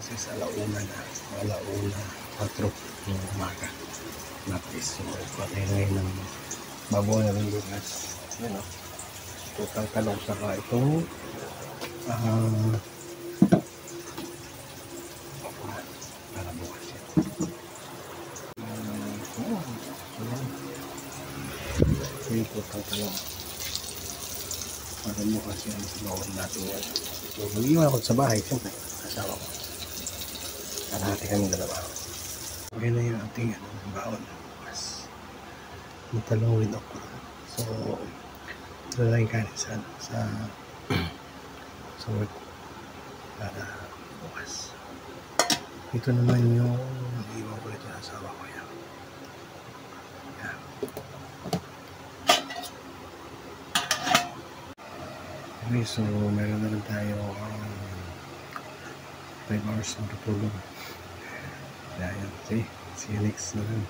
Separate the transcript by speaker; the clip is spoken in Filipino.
Speaker 1: Kasi sa alauna na, alauna 4 ng umaga. Napis. So, patay na yun ng babaw na rin bukas. Yan o. Total talong saka itong para bukas yan. Ito yung total talong. Para bukas yan sa bawal natin yan. So, mag-iwan ako sa bahay. Siyempre, kasama ko. Karahati kami dalawa. Okay na yung ating baon bukas. Matalong with okra. So, ito na yung kanin sa work para bukas. Ito naman yung iwan ko ito sa asawa ko yan. Yan. Okay, so meron na rin tayo 5 hours na tutulog. Ayan, see you next na rin.